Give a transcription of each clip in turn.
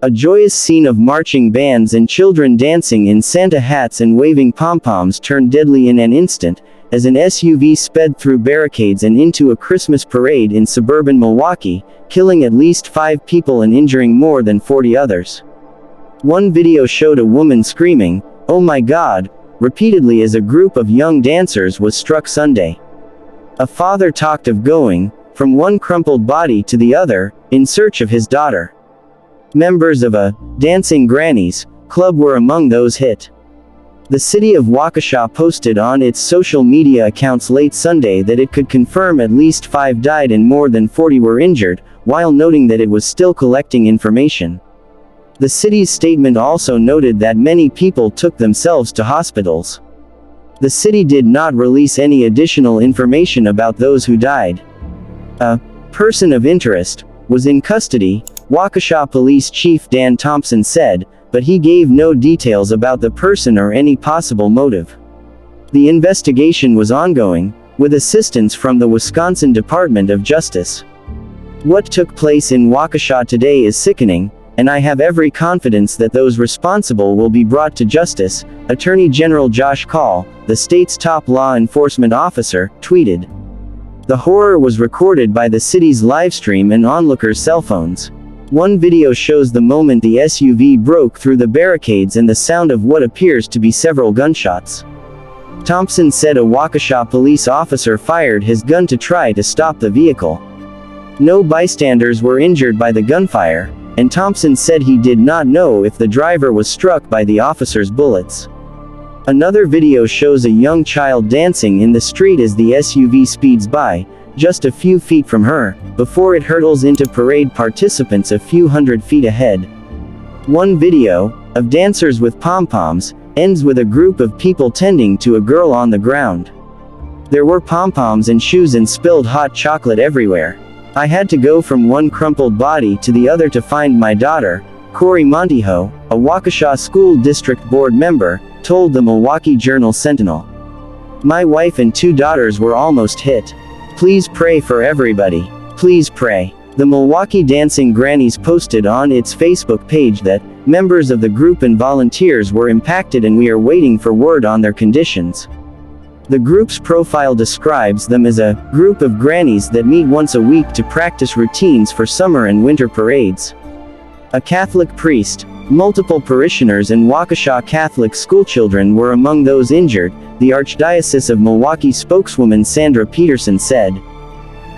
A joyous scene of marching bands and children dancing in Santa hats and waving pompoms turned deadly in an instant, as an SUV sped through barricades and into a Christmas parade in suburban Milwaukee, killing at least 5 people and injuring more than 40 others. One video showed a woman screaming, "Oh my God," repeatedly as a group of young dancers was struck Sunday. A father talked of going from one crumpled body to the other in search of his daughter. Members of a dancing Grannies club were among those hit. The city of Waukesha posted on its social media accounts late Sunday that it could confirm at least 5 died and more than 40 were injured, while noting that it was still collecting information. The city's statement also noted that many people took themselves to hospitals. The city did not release any additional information about those who died. A person of interest was in custody, Waukesha Police Chief Dan Thompson said, but he gave no details about the person or any possible motive. The investigation was ongoing, with assistance from the Wisconsin Department of Justice. What took place in Waukesha today is sickening, and I have every confidence that those responsible will be brought to justice, Attorney General Josh Kaul, the state's top law enforcement officer, tweeted. The horror was recorded by the city's livestream and onlookers' cell phones. One video shows the moment the SUV broke through the barricades and the sound of what appears to be several gunshots. Thompson said a Waukesha police officer fired his gun to try to stop the vehicle. No bystanders were injured by the gunfire, and Thompson said he did not know if the driver was struck by the officer's bullets. Another video shows a young child dancing in the street as the SUV speeds by, just a few feet from her, before it hurtles into parade participants a few hundred feet ahead. One video, of dancers with pom-poms, ends with a group of people tending to a girl on the ground. There were pom-poms and shoes and spilled hot chocolate everywhere. I had to go from one crumpled body to the other to find my daughter, Corey Montijo, a Waukesha School District Board member, told the Milwaukee Journal-Sentinel. My wife and 2 daughters were almost hit. Please pray for everybody. Please pray. The Milwaukee Dancing Grannies posted on its Facebook page that members of the group and volunteers were impacted and we are waiting for word on their conditions. The group's profile describes them as a group of grannies that meet once a week to practice routines for summer and winter parades. A Catholic priest, multiple parishioners and Waukesha Catholic schoolchildren were among those injured, the Archdiocese of Milwaukee spokeswoman Sandra Peterson said.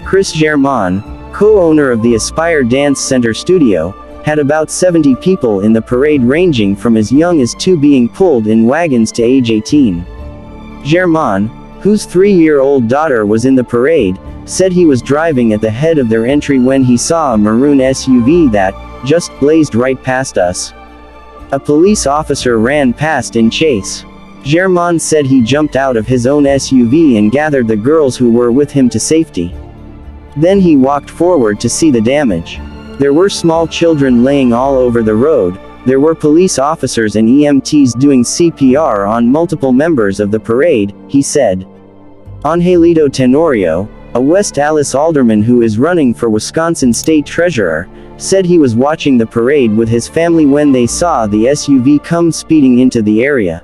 Chris German, co-owner of the Aspire Dance Center studio, had about 70 people in the parade ranging from as young as 2 being pulled in wagons to age 18. German, whose 3-year-old daughter was in the parade, said he was driving at the head of their entry when he saw a maroon SUV that just blazed right past us. A police officer ran past in chase. German said he jumped out of his own SUV and gathered the girls who were with him to safety. Then he walked forward to see the damage. There were small children laying all over the road. There were police officers and EMTs doing CPR on multiple members of the parade, he said. Angelito Tenorio, a West Allis alderman who is running for Wisconsin State Treasurer, said he was watching the parade with his family when they saw the SUV come speeding into the area.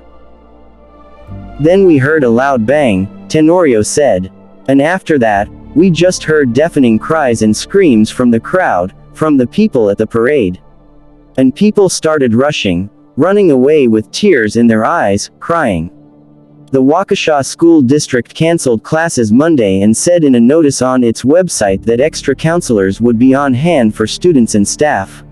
Then we heard a loud bang, Tenorio said. And after that, we just heard deafening cries and screams from the crowd, from the people at the parade. And people started running away with tears in their eyes, crying. The Waukesha School District canceled classes Monday and said in a notice on its website that extra counselors would be on hand for students and staff.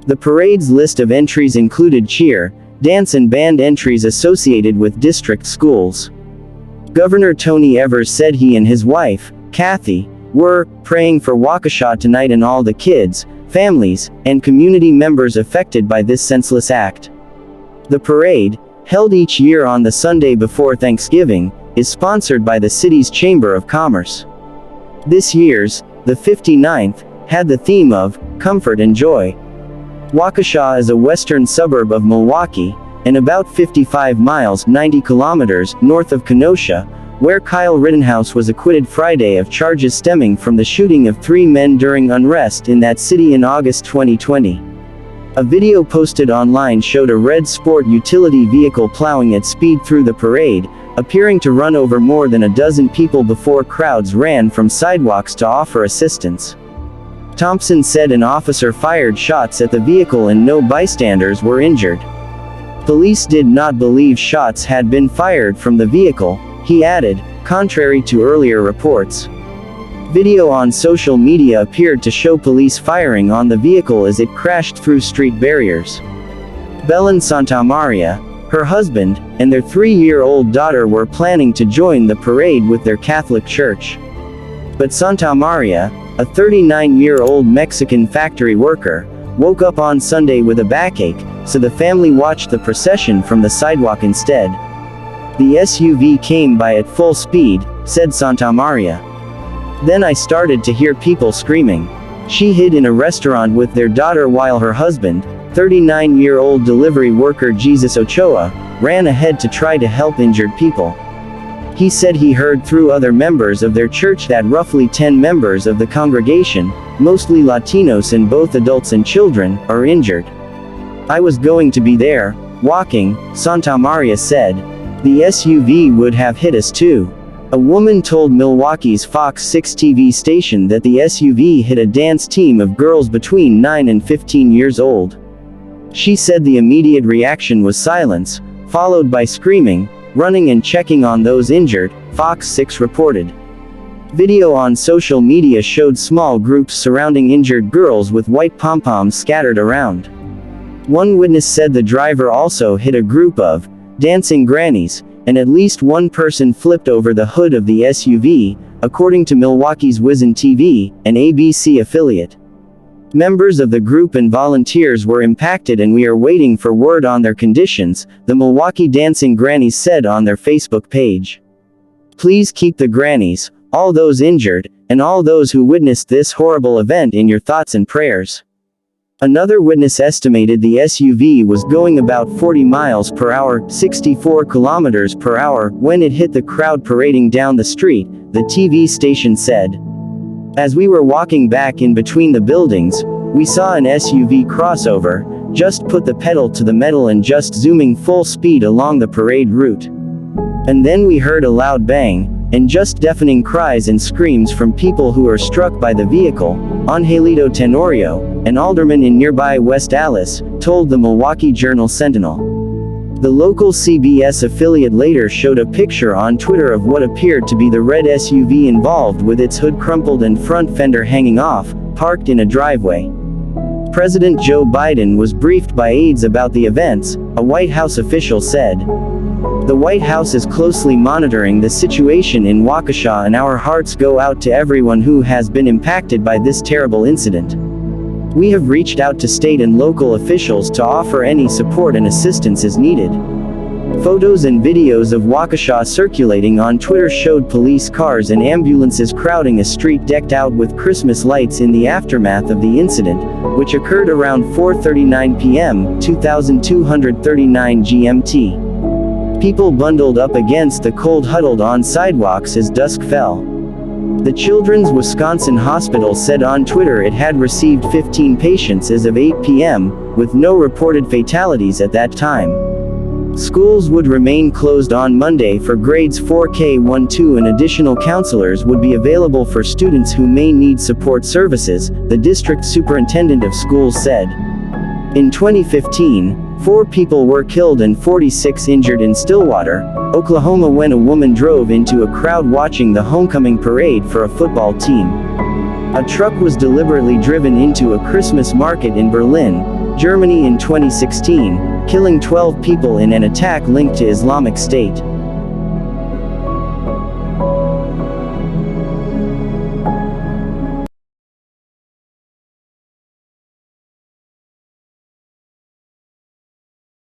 The parade's list of entries included cheer, dance and band entries associated with district schools. Governor Tony Evers said he and his wife, Kathy, were praying for Waukesha tonight and all the kids, families, and community members affected by this senseless act. The parade, held each year on the Sunday before Thanksgiving, is sponsored by the city's Chamber of Commerce. This year's, the 59th, had the theme of comfort and joy. Waukesha is a western suburb of Milwaukee, and about 55 miles 90 kilometers north of Kenosha, where Kyle Rittenhouse was acquitted Friday of charges stemming from the shooting of 3 men during unrest in that city in August 2020. A video posted online showed a red sport utility vehicle plowing at speed through the parade, appearing to run over more than a dozen people before crowds ran from sidewalks to offer assistance. Thompson said an officer fired shots at the vehicle and no bystanders were injured. Police did not believe shots had been fired from the vehicle, he added, contrary to earlier reports. Video on social media appeared to show police firing on the vehicle as it crashed through street barriers. Belen Santamaria, her husband, and their 3-year-old daughter were planning to join the parade with their Catholic church. But Santamaria, a 39-year-old Mexican factory worker, woke up on Sunday with a backache, so the family watched the procession from the sidewalk instead. The SUV came by at full speed, said Santamaria. Then I started to hear people screaming. She hid in a restaurant with their daughter while her husband, 39-year-old delivery worker Jesus Ochoa, ran ahead to try to help injured people. He said he heard through other members of their church that roughly 10 members of the congregation, mostly Latinos and both adults and children, are injured. I was going to be there, walking, Santamaria said. The SUV would have hit us too. A woman told Milwaukee's Fox 6 TV station that the SUV hit a dance team of girls between 9 and 15 years old. She said the immediate reaction was silence, followed by screaming, running and checking on those injured, Fox 6 reported. Video on social media showed small groups surrounding injured girls with white pompoms scattered around. One witness said the driver also hit a group of dancing grannies, and at least one person flipped over the hood of the SUV, according to Milwaukee's Whizzin TV, an ABC affiliate. Members of the group and volunteers were impacted and we are waiting for word on their conditions, the Milwaukee Dancing Grannies said on their Facebook page. Please keep the grannies, all those injured, and all those who witnessed this horrible event in your thoughts and prayers. Another witness estimated the SUV was going about 40 miles per hour, 64 kilometers per hour, when it hit the crowd parading down the street, the TV station said. As we were walking back in between the buildings, we saw an SUV crossover, just put the pedal to the metal and just zooming full speed along the parade route. And then we heard a loud bang, and just deafening cries and screams from people who were struck by the vehicle, Angelito Tenorio, an alderman in nearby West Allis, told the Milwaukee Journal-Sentinel. The local CBS affiliate later showed a picture on Twitter of what appeared to be the red SUV involved with its hood crumpled and front fender hanging off, parked in a driveway. President Joe Biden was briefed by aides about the events, a White House official said. The White House is closely monitoring the situation in Waukesha and our hearts go out to everyone who has been impacted by this terrible incident. We have reached out to state and local officials to offer any support and assistance as needed. Photos and videos of Waukesha circulating on Twitter showed police cars and ambulances crowding a street decked out with Christmas lights in the aftermath of the incident, which occurred around 4:39 p.m., 2239 GMT. People bundled up against the cold huddled on sidewalks as dusk fell. The Children's Wisconsin Hospital said on Twitter it had received 15 patients as of 8 p.m., with no reported fatalities at that time. Schools would remain closed on Monday for grades 4K-1-2 and additional counselors would be available for students who may need support services, the district superintendent of schools said. In 2015, 4 people were killed and 46 injured in Stillwater, Oklahoma when a woman drove into a crowd watching the homecoming parade for a football team. A truck was deliberately driven into a Christmas market in Berlin, Germany in 2016, killing 12 people in an attack linked to Islamic State.